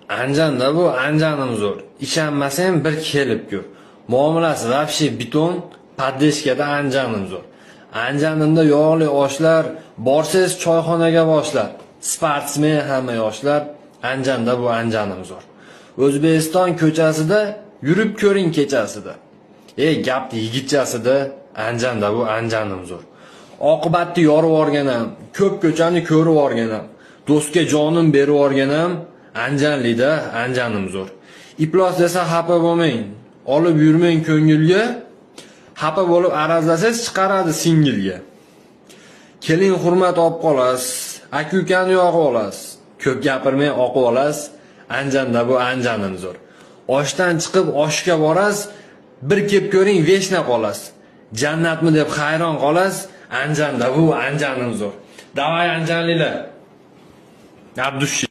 Anjanda bu anjanim zo'r. Ishonmasang bir kelib ko'r. Muomalasi vobshe beton, paddeshkada anjanim zo'r. Anjanimda yog'li oshlar, borsiz choyxonaga boshlar. Sportsmen hamma yoshlar, Anjanda bu anjanim zo'r. O'zbekiston ko'chasida yurib ko'ring kechasida. Gapni yigitchasida, Anjanda bu anjanim zo'r. Oqibatni yorib o'rganam, ko'p ko'chani ko'rib o'rganam. Do'stga jonim berib o'rganam, Anjanlida anjanim zo'r. Iplos desa xafa bo'lmang, olib yurmang ko'ngilga. Xafa bo'lib arazlasangiz chiqaradi singilga. Keling hurmat olib qolasiz, aka-ukani yoqib olasiz. Ko'p gapirmay oqib olasiz, Anjanda bu anjanim zo'r. Oshdan chiqib oshga borasiz, bir kep ko'ring veshna qolasiz. Jannatmi deb hayron qolasiz, Anjanda bu anjanim zo'r. Davay anjanlilar. Abdushi